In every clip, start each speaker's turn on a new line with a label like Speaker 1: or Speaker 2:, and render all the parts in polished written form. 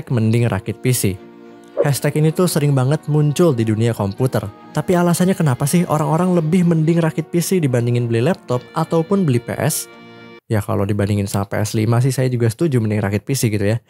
Speaker 1: #mending rakit PC. Hashtag ini tuh sering banget muncul di dunia komputer. Tapi alasannya kenapa sih orang-orang lebih mending rakit PC dibandingin beli laptop ataupun beli PS? Ya kalau dibandingin sama PS5 sih saya juga setuju mending rakit PC gitu ya.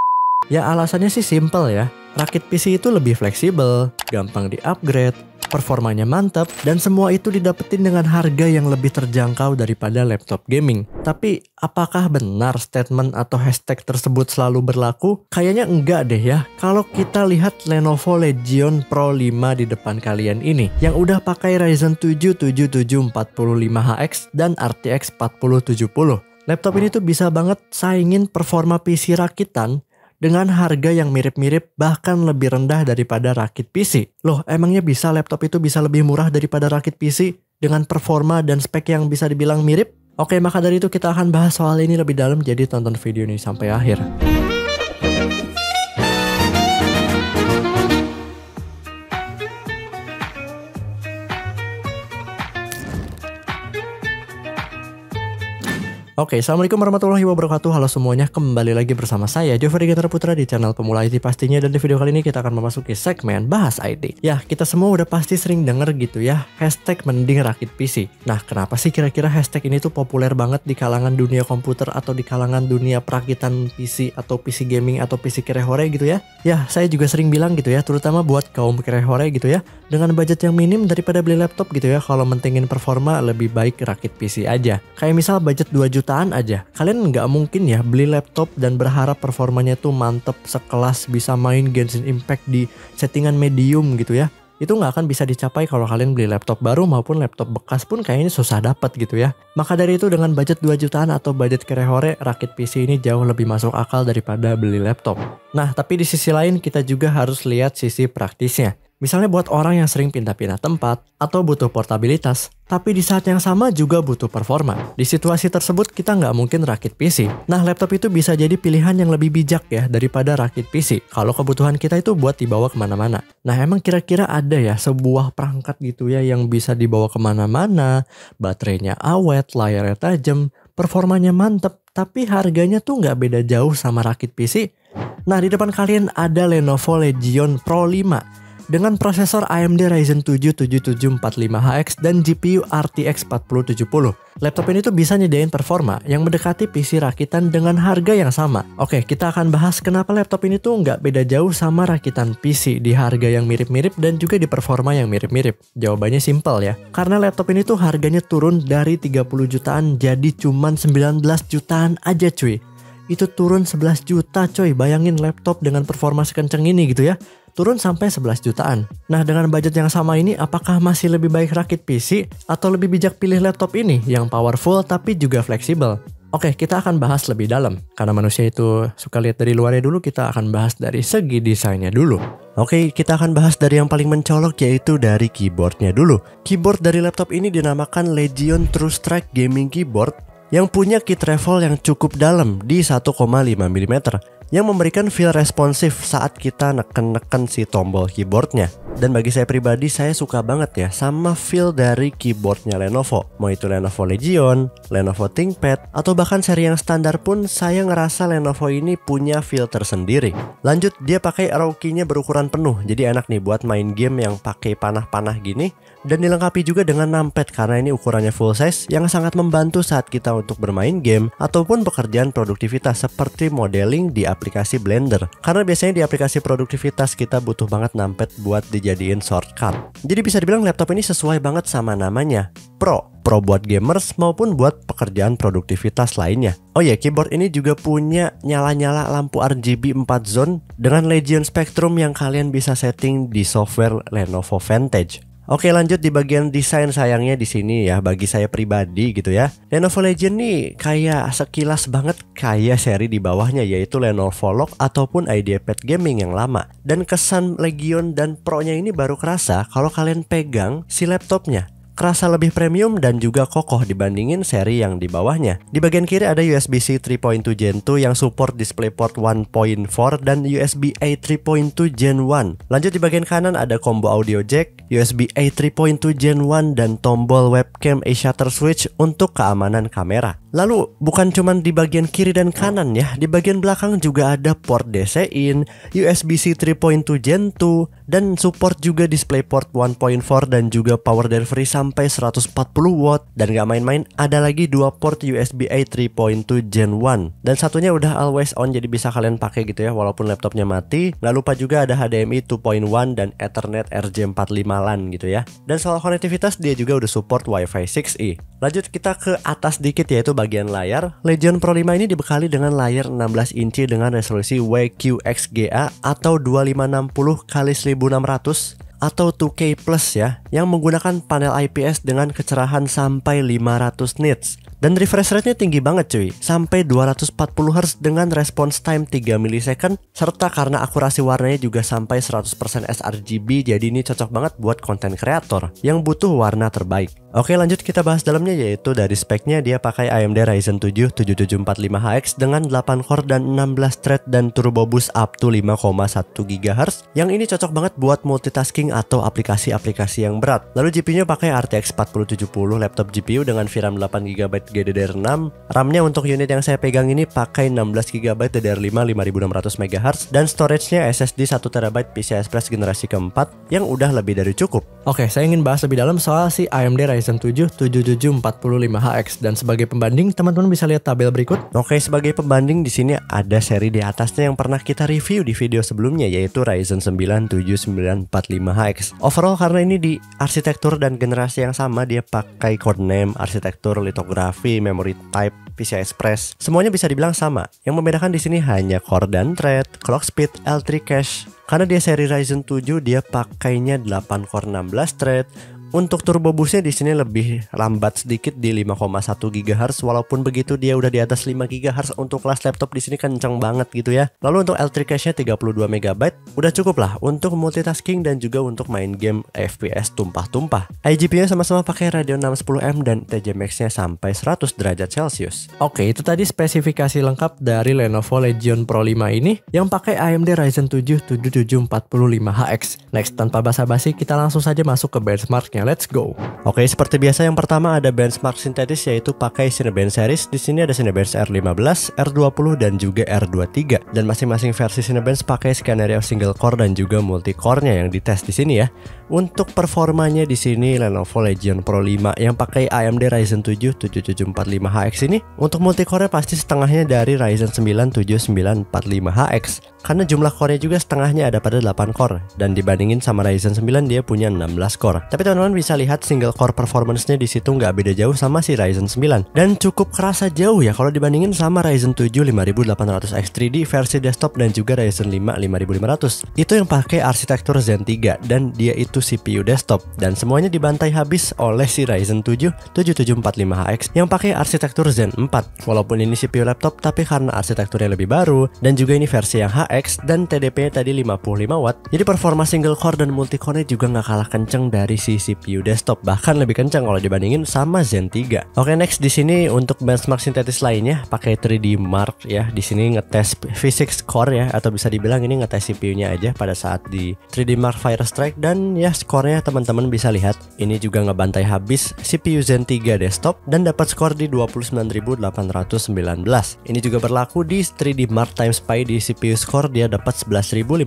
Speaker 1: Ya alasannya sih simple ya. Rakit PC itu lebih fleksibel, gampang di-upgrade, performanya mantap, dan semua itu didapetin dengan harga yang lebih terjangkau daripada laptop gaming. Tapi apakah benar statement atau hashtag tersebut selalu berlaku? Kayaknya enggak deh ya. Kalau kita lihat Lenovo Legion Pro 5 di depan kalian ini, yang udah pakai Ryzen 7 7745HX dan RTX 4070. Laptop ini tuh bisa banget saingin performa PC rakitan dengan harga yang mirip-mirip bahkan lebih rendah daripada rakit PC. Loh, emangnya bisa laptop itu bisa lebih murah daripada rakit PC dengan performa dan spek yang bisa dibilang mirip? Oke, maka dari itu kita akan bahas soal ini lebih dalam, jadi tonton video ini sampai akhir. Oke, assalamualaikum warahmatullahi wabarakatuh. Halo semuanya, kembali lagi bersama saya Jofri Gantara Putra di channel Pemula IT pastinya. Dan di video kali ini kita akan memasuki segmen bahas IT. Ya, kita semua udah pasti sering denger gitu ya, hashtag mending rakit PC. Nah, kenapa sih kira-kira hashtag ini tuh populer banget di kalangan dunia komputer atau di kalangan dunia perakitan PC atau PC gaming atau PC kirehore gitu ya? Ya, saya juga sering bilang gitu ya, terutama buat kaum kirehore gitu ya, dengan budget yang minim daripada beli laptop gitu ya, kalau mentingin performa lebih baik rakit PC aja. Kayak misal budget 2 jutaan aja, kalian nggak mungkin ya beli laptop dan berharap performanya tuh mantep sekelas bisa main Genshin Impact di settingan medium gitu ya. Itu nggak akan bisa dicapai kalau kalian beli laptop baru maupun laptop bekas pun kayaknya susah dapat gitu ya. Maka dari itu dengan budget 2 jutaan atau budget kirehore, rakit PC ini jauh lebih masuk akal daripada beli laptop. Nah, tapi di sisi lain kita juga harus lihat sisi praktisnya. Misalnya buat orang yang sering pindah-pindah tempat atau butuh portabilitas, tapi di saat yang sama juga butuh performa. Di situasi tersebut kita nggak mungkin rakit PC. Nah, laptop itu bisa jadi pilihan yang lebih bijak ya daripada rakit PC. Kalau kebutuhan kita itu buat dibawa kemana-mana. Nah, emang kira-kira ada ya sebuah perangkat gitu ya yang bisa dibawa kemana-mana, baterainya awet, layarnya tajam, performanya mantep, tapi harganya tuh nggak beda jauh sama rakit PC? Nah, di depan kalian ada Lenovo Legion Pro 5. Dengan prosesor AMD Ryzen 7 7745HX dan GPU RTX 4070. Laptop ini tuh bisa nyediain performa yang mendekati PC rakitan dengan harga yang sama. Oke, kita akan bahas kenapa laptop ini tuh nggak beda jauh sama rakitan PC di harga yang mirip-mirip dan juga di performa yang mirip-mirip. Jawabannya simpel ya. Karena laptop ini tuh harganya turun dari 30 jutaan jadi cuman 19 jutaan aja cuy. Itu turun 11 juta coy, bayangin laptop dengan performa sekenceng ini gitu ya. Turun sampai 11 jutaan. Nah, dengan budget yang sama ini, apakah masih lebih baik rakit PC atau lebih bijak pilih laptop ini yang powerful tapi juga fleksibel? Oke, kita akan bahas lebih dalam. Karena manusia itu suka lihat dari luarnya dulu, kita akan bahas dari segi desainnya dulu. Oke, kita akan bahas dari yang paling mencolok, yaitu dari keyboardnya dulu. Keyboard dari laptop ini dinamakan Legion TrueStrike Gaming Keyboard yang punya key travel yang cukup dalam di 1,5 mm. Yang memberikan feel responsif saat kita neken-neken si tombol keyboardnya. Dan bagi saya pribadi, saya suka banget ya sama feel dari keyboardnya Lenovo. Mau itu Lenovo Legion, Lenovo ThinkPad, atau bahkan seri yang standar pun saya ngerasa Lenovo ini punya feel tersendiri. Lanjut, dia pakai arrow key-nya berukuran penuh, jadi enak nih buat main game yang pakai panah-panah gini. Dan dilengkapi juga dengan numpad karena ini ukurannya full size yang sangat membantu saat kita untuk bermain game ataupun pekerjaan produktivitas seperti modeling di aplikasi Blender. Karena biasanya di aplikasi produktivitas kita butuh banget numpad buat dijadiin shortcut. Jadi bisa dibilang laptop ini sesuai banget sama namanya, Pro buat gamers maupun buat pekerjaan produktivitas lainnya. Oh ya, keyboard ini juga punya nyala-nyala lampu RGB 4 zone dengan Legion Spectrum yang kalian bisa setting di software Lenovo Vantage. Oke, lanjut di bagian desain. Sayangnya di sini ya, bagi saya pribadi gitu ya, Lenovo Legion nih kayak sekilas banget kayak seri di bawahnya, yaitu Lenovo Log ataupun IdeaPad Gaming yang lama. Dan kesan Legion dan Pro-nya ini baru kerasa kalau kalian pegang si laptopnya.
Speaker 2: kerasa lebih premium dan juga kokoh dibandingin seri yang di bawahnya. Di bagian kiri ada USB-C 3.2 Gen 2 yang support DisplayPort 1.4 dan USB-A 3.2 Gen 1. Lanjut di bagian kanan ada combo audio jack, USB-A 3.2 Gen 1 dan tombol webcam A-shutter switch untuk keamanan kamera. Lalu bukan cuma di bagian kiri dan kanan ya, di bagian belakang juga ada port DC-in, USB-C 3.2 Gen 2 dan support juga DisplayPort 1.4 dan juga power delivery sampai 140 watt. Dan gak main-main, ada lagi dua port USB-A 3.2 Gen 1 dan satunya udah always on, jadi bisa kalian pakai gitu ya walaupun laptopnya mati. Gak lupa juga ada HDMI 2.1 dan Ethernet RJ45 LAN gitu ya. Dan soal konektivitas dia juga udah support Wi-Fi 6E. Lanjut kita ke atas dikit, yaitu bagian layar. Legion Pro 5 ini dibekali dengan layar 16 inci dengan resolusi WQXGA atau 2560x1600 atau 2K plus ya, yang menggunakan panel IPS dengan kecerahan sampai 500 nits. Dan refresh rate-nya tinggi banget cuy, sampai 240Hz dengan response time 3 millisecond, serta karena akurasi warnanya juga sampai 100% sRGB, jadi ini cocok banget buat konten kreator yang butuh warna terbaik. Oke, lanjut kita bahas dalamnya, yaitu dari speknya dia pakai AMD Ryzen 7 7745HX dengan 8 core dan 16 thread dan turbo boost up to 5,1 GHz. Yang ini cocok banget buat multitasking atau aplikasi-aplikasi yang berat. Lalu GPU-nya pakai RTX 4070 laptop GPU dengan VRAM 8GB GDDR6. RAM-nya untuk unit yang saya pegang ini pakai 16GB DDR5 5600 MHz dan storage-nya SSD 1TB PCI Express generasi keempat yang udah lebih dari cukup.
Speaker 1: Oke, saya ingin bahas lebih dalam soal si AMD Ryzen 7 7745HX, dan sebagai pembanding teman-teman bisa lihat tabel berikut.
Speaker 2: Oke, sebagai pembanding di sini ada seri di atasnya yang pernah kita review di video sebelumnya, yaitu Ryzen 9 7945HX. Overall karena ini di arsitektur dan generasi yang sama, dia pakai codename, arsitektur, litografi, memory type, PCI Express, semuanya bisa dibilang sama. Yang membedakan di sini hanya core dan thread, clock speed, L3 cache. Karena dia seri Ryzen 7 dia pakainya 8 core 16 thread. Untuk turbo boostnya di sini lebih lambat sedikit di 5,1 GHz. Walaupun begitu dia udah di atas 5 GHz untuk kelas laptop di sini kenceng banget gitu ya. Lalu untuk L3 cache-nya 32 MB, udah cukup lah untuk multitasking dan juga untuk main game FPS tumpah-tumpah. IGP-nya sama-sama pakai Radeon 610M dan TJ Max-nya sampai 100 derajat Celcius.
Speaker 1: Oke, itu tadi spesifikasi lengkap dari Lenovo Legion Pro 5 ini yang pakai AMD Ryzen 7 7745HX. Next, tanpa basa-basi kita langsung saja masuk ke benchmarknya. Let's go.
Speaker 2: Oke, seperti biasa yang pertama ada benchmark sintetis, yaitu pakai Cinebench series. Di sini ada Cinebench R15, R20 dan juga R23. Dan masing-masing versi Cinebench pakai skenario single core dan juga multi core-nya yang dites di sini ya. Untuk performanya di sini Lenovo Legion Pro 5 yang pakai AMD Ryzen 7 7745HX ini untuk multi core-nya pasti setengahnya dari Ryzen 9 7945HX. Karena jumlah core-nya juga setengahnya ada pada 8 core, dan dibandingin sama Ryzen 9 dia punya 16 core. Tapi teman-teman bisa lihat single core performance-nya di situ nggak beda jauh sama si Ryzen 9, dan cukup kerasa jauh ya kalau dibandingin sama Ryzen 7 5800X3D versi desktop dan juga Ryzen 5 5500. Itu yang pakai arsitektur Zen 3 dan dia itu CPU desktop, dan semuanya dibantai habis oleh si Ryzen 7 7745HX yang pakai arsitektur Zen 4. Walaupun ini CPU laptop, tapi karena arsitekturnya lebih baru dan juga ini versi yang HX dan TDP-nya tadi 55 watt, jadi performa single core dan multi core-nya juga nggak kalah kenceng dari si CPU desktop, bahkan lebih kencang kalau dibandingin sama Zen 3. Oke, next di sini untuk benchmark sintetis lainnya pakai 3D Mark ya. Di sini ngetes physics core ya, atau bisa dibilang ini ngetes CPU-nya aja pada saat di 3D Mark Firestrike, dan ya skornya teman-teman bisa lihat ini juga ngebantai habis CPU Zen 3 desktop dan dapat skor di 29.819. Ini juga berlaku di 3D Mark Time Spy. Di CPU score dia dapat 11.058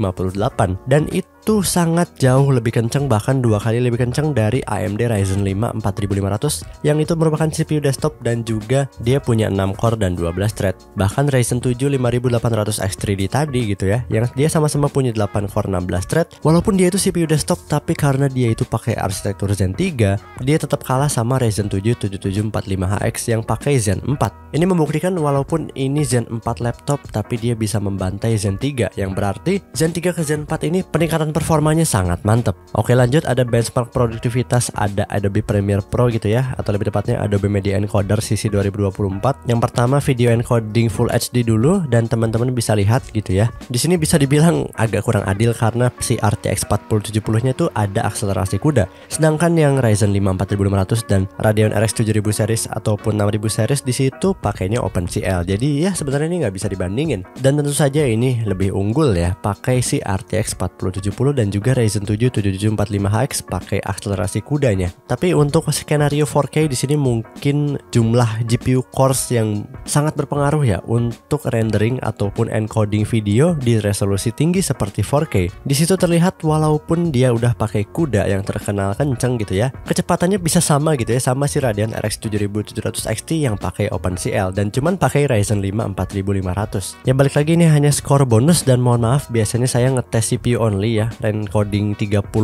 Speaker 2: dan itu sangat jauh lebih kenceng, bahkan 2 kali lebih kenceng dari AMD Ryzen 5 4500 yang itu merupakan CPU desktop dan juga dia punya 6 core dan 12 thread. Bahkan Ryzen 7 5800X3D tadi gitu ya, yang dia sama-sama punya 8 core 16 thread, walaupun dia itu CPU desktop, tapi karena dia itu pakai arsitektur Zen 3, dia tetap kalah sama Ryzen 7 7745HX yang pakai Zen 4. Ini membuktikan walaupun ini Zen 4 laptop, tapi dia bisa membantai Zen 3, yang berarti Zen 3 ke Zen 4 ini peningkatan performanya sangat mantep. Oke, lanjut ada benchmark produktivitas, ada Adobe Premiere Pro gitu ya, atau lebih tepatnya Adobe Media Encoder CC 2024. Yang pertama video encoding Full HD dulu, dan teman-teman bisa lihat gitu ya. Di sini bisa dibilang agak kurang adil karena si RTX 4070-nya tuh ada akselerasi kuda. Sedangkan yang Ryzen 5 4500 dan Radeon RX 7000 series ataupun 6000 series di situ pakainya OpenCL. Jadi ya sebenarnya ini nggak bisa dibandingin. Dan tentu saja ini lebih unggul ya, pakai si RTX 4070 dan juga Ryzen 7 7745HX pakai akselerasi kudanya. Tapi untuk skenario 4K di sini mungkin jumlah GPU cores yang sangat berpengaruh ya untuk rendering ataupun encoding video di resolusi tinggi seperti 4K. Di situ terlihat walaupun dia udah pakai kuda yang terkenal kenceng gitu ya, kecepatannya bisa sama gitu ya sama si Radeon RX 7700 XT yang pakai OpenCL dan cuman pakai Ryzen 5 4500. Ya balik lagi ini hanya skor bonus, dan mohon maaf biasanya saya ngetes CPU only ya, encoding 30p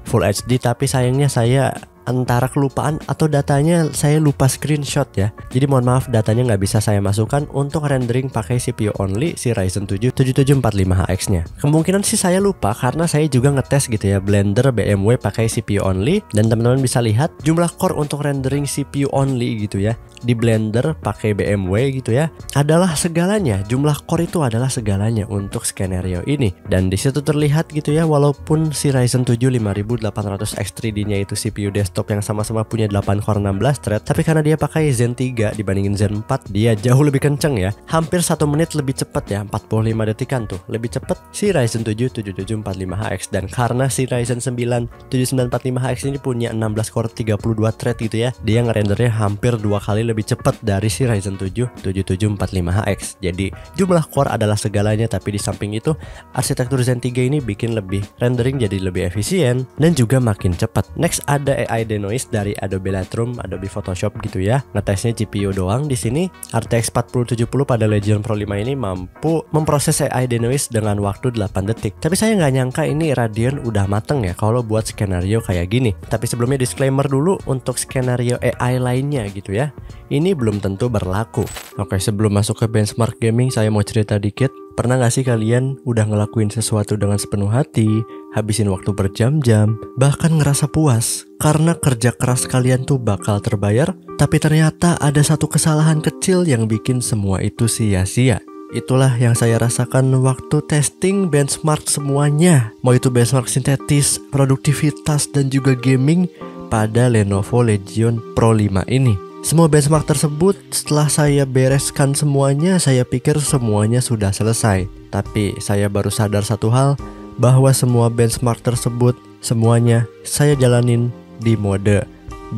Speaker 2: Full HD, tapi sayangnya saya antara kelupaan atau datanya saya lupa screenshot ya. Jadi mohon maaf datanya nggak bisa saya masukkan untuk rendering pakai CPU only si Ryzen 7 7745HX nya. Kemungkinan sih saya lupa karena saya juga ngetes gitu ya Blender BMW pakai CPU only, dan teman-teman bisa lihat jumlah core untuk rendering CPU only gitu ya di Blender pakai BMW gitu ya adalah segalanya. Jumlah core itu adalah segalanya untuk skenario ini, dan di situ terlihat gitu ya walaupun si Ryzen 7 5800X 3D-nya itu CPU desktop yang sama-sama punya 8 core 16 thread, tapi karena dia pakai Zen 3 dibandingin Zen 4, dia jauh lebih kenceng ya, hampir 1 menit lebih cepat ya, 45 detikan tuh lebih cepat si Ryzen 7 7745HX. Dan karena si Ryzen 9 7945HX ini punya 16 core 32 thread gitu ya, dia ngerendernya hampir 2 kali lebih cepat dari si Ryzen 7 7745HX. Jadi jumlah core adalah segalanya, tapi di samping itu arsitektur Zen 3 ini bikin lebih rendering jadi lebih efisien dan juga makin cepat. Next ada AI Denoise dari Adobe Lightroom, Adobe Photoshop gitu ya. Ngetesnya GPU doang di sini. RTX 4070 pada Legion Pro 5 ini mampu memproses AI Denoise dengan waktu 8 detik. Tapi saya nggak nyangka ini Radeon udah mateng ya kalau buat skenario kayak gini. Tapi sebelumnya disclaimer dulu untuk skenario AI lainnya gitu ya. Ini belum tentu berlaku. Oke, sebelum masuk ke benchmark gaming, saya mau cerita dikit. Pernah gak sih kalian udah ngelakuin sesuatu dengan sepenuh hati, habisin waktu berjam-jam, bahkan ngerasa puas karena kerja keras kalian tuh bakal terbayar, tapi ternyata ada satu kesalahan kecil yang bikin semua itu sia-sia? Itulah yang saya rasakan waktu testing benchmark semuanya, mau itu benchmark sintetis, produktivitas, dan juga gaming pada Lenovo Legion Pro 5 ini. Semua benchmark tersebut setelah saya bereskan semuanya, saya pikir semuanya sudah selesai. Tapi saya baru sadar satu hal, bahwa semua benchmark tersebut semuanya saya jalanin di mode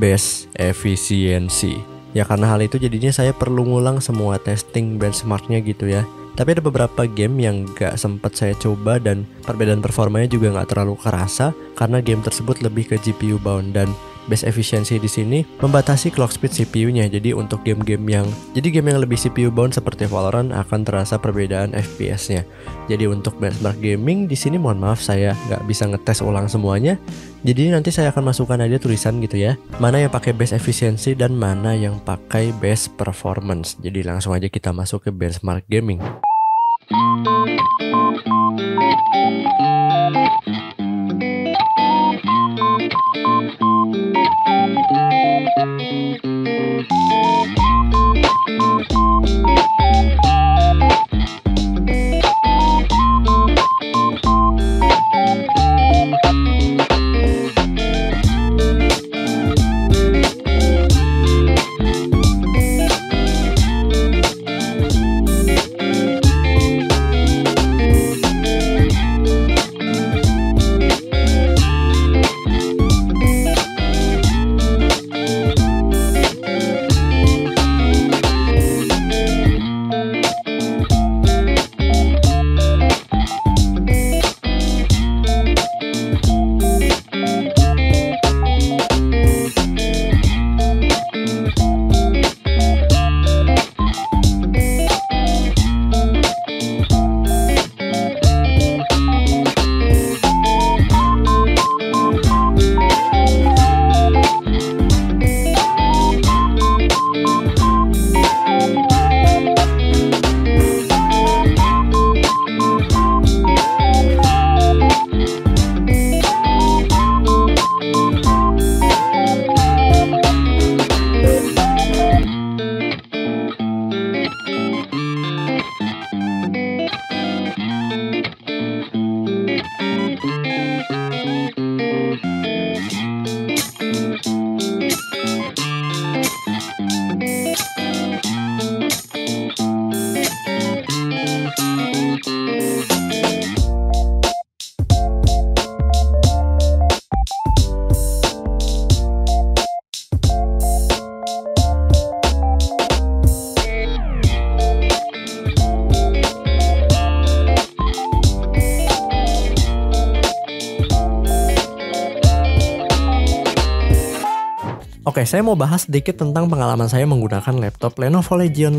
Speaker 2: best efficiency. Ya karena hal itu jadinya saya perlu ngulang semua testing benchmarknya gitu ya. Tapi ada beberapa game yang gak sempet saya coba dan perbedaan performanya juga gak terlalu kerasa karena game tersebut lebih ke GPU bound, dan best efficiency di sini membatasi clock speed CPU-nya. Jadi untuk game yang lebih CPU bound seperti Valorant akan terasa perbedaan FPS-nya. Jadi untuk benchmark gaming di sini mohon maaf saya nggak bisa ngetes ulang semuanya. Jadi nanti saya akan masukkan aja tulisan gitu ya, mana yang pakai best efficiency dan mana yang pakai best performance. Jadi langsung aja kita masuk ke benchmark gaming.
Speaker 1: Oke, saya mau bahas sedikit tentang pengalaman saya menggunakan laptop Lenovo Legion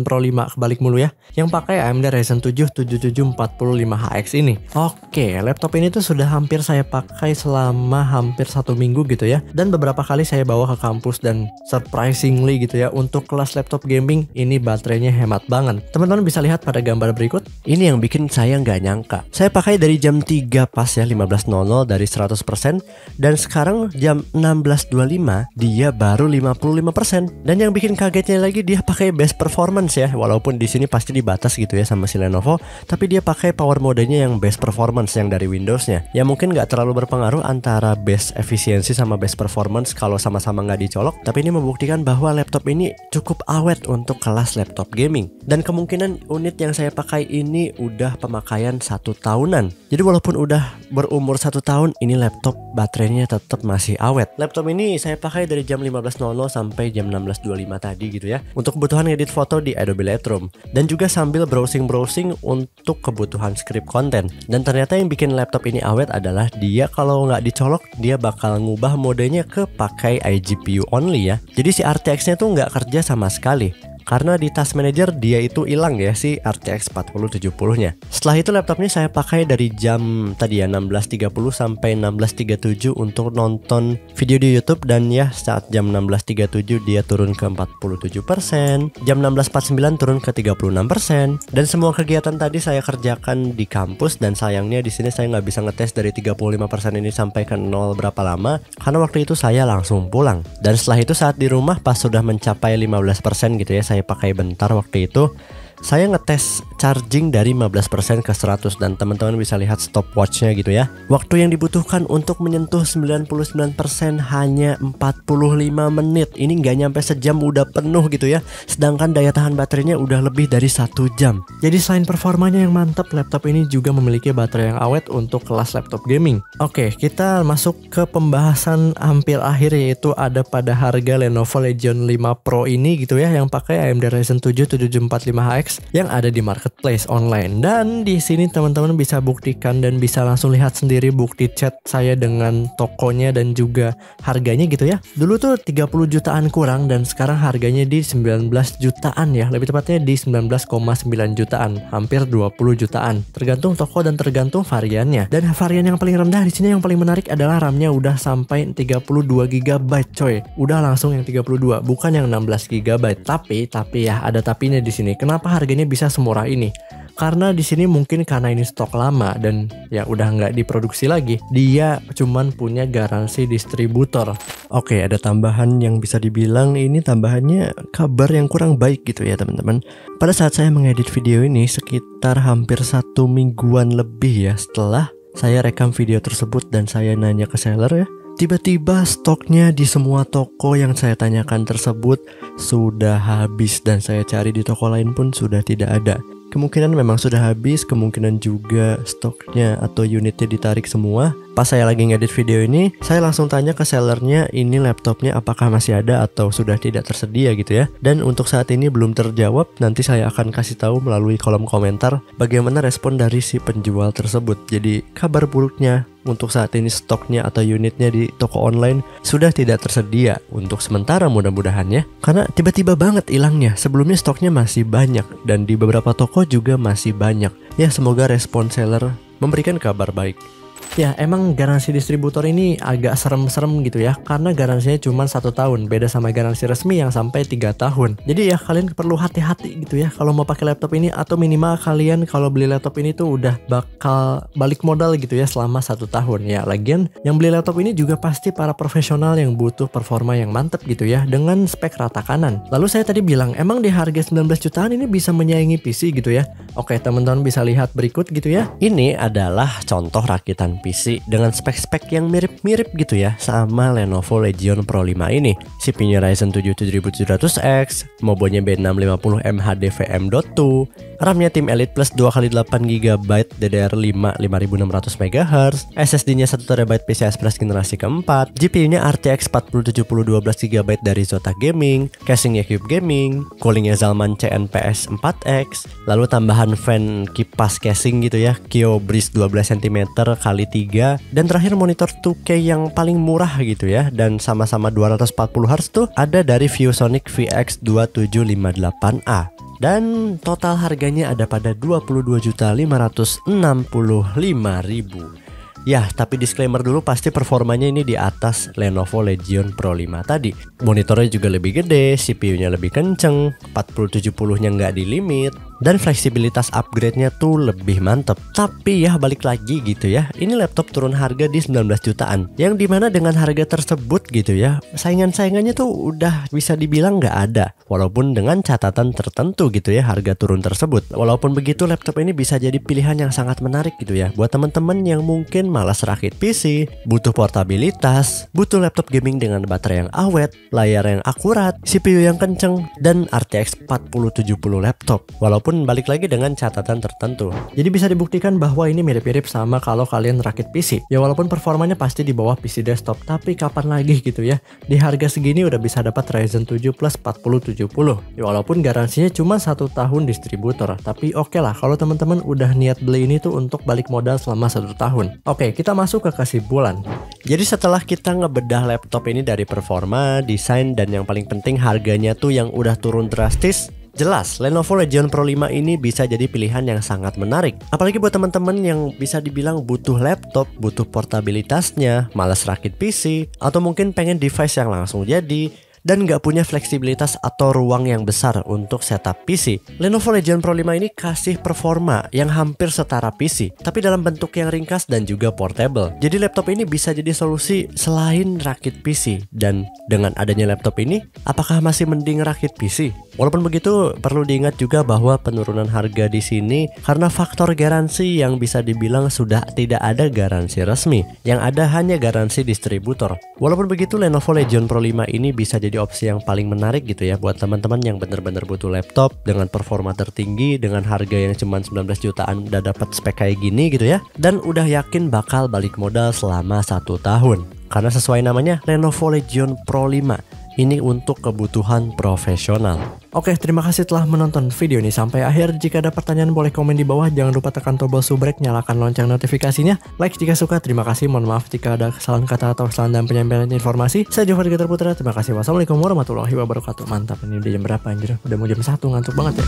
Speaker 1: Pro 5 kebalik mulu ya, yang pakai AMD Ryzen 7 7745HX ini. Oke, laptop ini tuh sudah hampir saya pakai selama hampir 1 minggu gitu ya, dan beberapa kali saya bawa ke kampus dan surprisingly gitu ya, untuk kelas laptop gaming ini baterainya hemat banget. Teman-teman bisa lihat pada gambar berikut.
Speaker 2: Ini yang bikin saya nggak nyangka. Saya pakai dari jam 3 pas ya, 15.00 dari 100%, dan sekarang jam 16.25 dia baru 55%. Dan yang bikin kagetnya lagi, dia pakai best performance ya, walaupun di sini pasti dibatas gitu ya sama si Lenovo, tapi dia pakai power modenya yang best performance yang dari Windowsnya. Ya mungkin nggak terlalu berpengaruh antara best efisiensi sama best performance kalau sama-sama nggak dicolok, tapi ini membuktikan bahwa laptop ini cukup awet untuk kelas laptop gaming. Dan kemungkinan unit yang saya pakai ini udah pemakaian 1 tahunan. Jadi walaupun udah berumur 1 tahun, ini laptop baterainya tetap masih awet. Laptop ini saya pakai dari jam 15.00 sampai jam 16.25 tadi gitu ya, untuk kebutuhan ngedit foto di Adobe Lightroom, dan juga sambil browsing untuk kebutuhan script konten. Dan ternyata yang bikin laptop ini awet adalah dia kalau nggak dicolok, dia bakal ngubah modenya ke pakai iGPU only ya. Jadi si RTX-nya tuh nggak kerja sama sekali, karena di Task Manager dia itu hilang ya si RTX 4070-nya. Setelah itu laptopnya saya pakai dari jam tadi ya 16.30 sampai 16.37 untuk nonton video di YouTube, dan ya saat jam 16.37 dia turun ke 47%, jam 16.49 turun ke 36%, dan semua kegiatan tadi saya kerjakan di kampus. Dan sayangnya di sini saya nggak bisa ngetes dari 35% ini sampai ke 0 berapa lama, karena waktu itu saya langsung pulang. Dan setelah itu saat di rumah pas sudah mencapai 15% gitu ya, saya pakai bentar waktu itu, saya ngetes charging dari 15% ke 100, dan teman-teman bisa lihat stopwatchnya gitu ya. Waktu yang dibutuhkan untuk menyentuh 99% hanya 45 menit. Ini nggak nyampe sejam udah penuh gitu ya. Sedangkan daya tahan baterainya udah lebih dari 1 jam.
Speaker 1: Jadi selain performanya yang mantap, laptop ini juga memiliki baterai yang awet untuk kelas laptop gaming. Oke, kita masuk ke pembahasan hampir akhir, yaitu ada pada harga Lenovo Legion 5 Pro ini gitu ya, yang pakai AMD Ryzen 7 7745HX yang ada di marketplace online. Dan di sini teman-teman bisa buktikan dan bisa langsung lihat sendiri bukti chat saya dengan tokonya dan juga harganya gitu ya. Dulu tuh 30 jutaan kurang, dan sekarang harganya di 19 jutaan ya, lebih tepatnya di 19,9 jutaan, hampir 20 jutaan, tergantung toko dan tergantung variannya. Dan varian yang paling rendah di sini yang paling menarik adalah RAM-nya udah sampai 32 GB coy. Udah langsung yang 32, bukan yang 16 GB. Tapi ya ada tapinya di sini. Kenapa harganya bisa semurah ini? Karena di sini mungkin karena ini stok lama dan ya udah nggak diproduksi lagi. Dia cuman punya garansi distributor.
Speaker 2: Oke, ada tambahan yang bisa dibilang ini tambahannya kabar yang kurang baik gitu ya teman-teman. Pada saat saya mengedit video ini sekitar hampir 1 mingguan lebih ya setelah saya rekam video tersebut dan saya nanya ke seller ya, tiba-tiba stoknya di semua toko yang saya tanyakan tersebut sudah habis, dan saya cari di toko lain pun sudah tidak ada. Kemungkinan memang sudah habis, kemungkinan juga stoknya atau unitnya ditarik semua. Pas saya lagi ngedit video ini, saya langsung tanya ke sellernya, ini laptopnya apakah masih ada atau sudah tidak tersedia gitu ya. Dan untuk saat ini belum terjawab. Nanti saya akan kasih tahu melalui kolom komentar bagaimana respon dari si penjual tersebut. Jadi kabar buruknya, untuk saat ini stoknya atau unitnya di toko online sudah tidak tersedia untuk sementara, mudah-mudahan ya. Karena tiba-tiba banget hilangnya. Sebelumnya stoknya masih banyak dan di beberapa toko juga masih banyak. Ya semoga respon seller memberikan kabar baik.
Speaker 1: Ya emang garansi distributor ini agak serem-serem gitu ya, karena garansinya cuma 1 tahun, beda sama garansi resmi yang sampai 3 tahun. Jadi ya kalian perlu hati-hati gitu ya kalau mau pakai laptop ini, atau minimal kalian kalau beli laptop ini tuh udah bakal balik modal gitu ya selama 1 tahun. Ya lagian yang beli laptop ini juga pasti para profesional yang butuh performa yang mantep gitu ya, dengan spek rata kanan. Lalu saya tadi bilang emang di harga 19 jutaan ini bisa menyaingi PC gitu ya. Oke, teman-teman bisa lihat berikut gitu ya.
Speaker 2: Ini adalah contoh rakitan PC dengan spek-spek yang mirip-mirip gitu ya sama Lenovo Legion Pro 5 ini. CPU-nya Ryzen 7 7700X, mobonya B650 MHD-VM.2, RAM-nya Tim Elite Plus 2x8GB DDR5 5600 MHz, SSD-nya 1TB PCI Express generasi keempat, GPU-nya RTX 4070 12GB dari Zota Gaming, casing-nya Cube Gaming, coolingnya Zalman CNPS 4X, lalu tambahan fan kipas casing gitu ya, Kyo Breeze 12 cm x kali 3, dan terakhir monitor 2K yang paling murah gitu ya, dan sama-sama 240 Hz tuh ada dari ViewSonic VX2758A. Dan total harganya ada pada 22.565.000. Ya, tapi disclaimer dulu, pasti performanya ini di atas Lenovo Legion Pro 5 tadi. Monitornya juga lebih gede, CPU-nya lebih kenceng, 4070-nya nggak di limit, dan fleksibilitas upgrade-nya tuh lebih mantep. Tapi ya balik lagi gitu ya, ini laptop turun harga di 19 jutaan, yang dimana dengan harga tersebut gitu ya, saingan-saingannya tuh udah bisa dibilang nggak ada. Walaupun dengan catatan tertentu gitu ya harga turun tersebut. Walaupun begitu, laptop ini bisa jadi pilihan yang sangat menarik gitu ya buat teman-teman yang mungkin malas rakit PC, butuh portabilitas, butuh laptop gaming dengan baterai yang awet, layar yang akurat, CPU yang kenceng, dan RTX 4070 laptop. Walaupun balik lagi dengan catatan tertentu.
Speaker 1: Jadi bisa dibuktikan bahwa ini mirip-mirip sama kalau kalian rakit PC. Ya walaupun performanya pasti di bawah PC desktop, tapi kapan lagi gitu ya, di harga segini udah bisa dapat Ryzen 7 plus 4070. Ya walaupun garansinya cuma 1 tahun distributor, tapi oke lah kalau teman-teman udah niat beli ini tuh untuk balik modal selama 1 tahun. Oke, kita masuk ke kesimpulan.
Speaker 2: Jadi setelah kita ngebedah laptop ini dari performa, desain, dan yang paling penting harganya tuh yang udah turun drastis, jelas Lenovo Legion Pro 5 ini bisa jadi pilihan yang sangat menarik. Apalagi buat teman-teman yang bisa dibilang butuh laptop, butuh portabilitasnya, malas rakit PC, atau mungkin pengen device yang langsung jadi, dan nggak punya fleksibilitas atau ruang yang besar untuk setup PC. Lenovo Legion Pro 5 ini kasih performa yang hampir setara PC, tapi dalam bentuk yang ringkas dan juga portable. Jadi laptop ini bisa jadi solusi selain rakit PC. Dan dengan adanya laptop ini, apakah masih mending rakit PC? Walaupun begitu, perlu diingat juga bahwa penurunan harga di sini karena faktor garansi yang bisa dibilang sudah tidak ada garansi resmi, yang ada hanya garansi distributor. Walaupun begitu, Lenovo Legion Pro 5 ini bisa jadi opsi yang paling menarik gitu ya buat teman-teman yang bener-bener butuh laptop dengan performa tertinggi, dengan harga yang cuma 19 jutaan udah dapat spek kayak gini gitu ya, dan udah yakin bakal balik modal selama 1 tahun. Karena sesuai namanya, Lenovo Legion Pro 5 ini untuk kebutuhan profesional.
Speaker 1: Oke, terima kasih telah menonton video ini sampai akhir. Jika ada pertanyaan boleh komen di bawah. Jangan lupa tekan tombol subrek, nyalakan lonceng notifikasinya. Like jika suka, terima kasih. Mohon maaf jika ada kesalahan kata atau kesalahan dalam penyampaian informasi. Saya Jofar Getar Putra, terima kasih. Wassalamualaikum warahmatullahi wabarakatuh. Mantap, ini udah jam berapa anjir? Udah mau jam 1, ngantuk banget ya.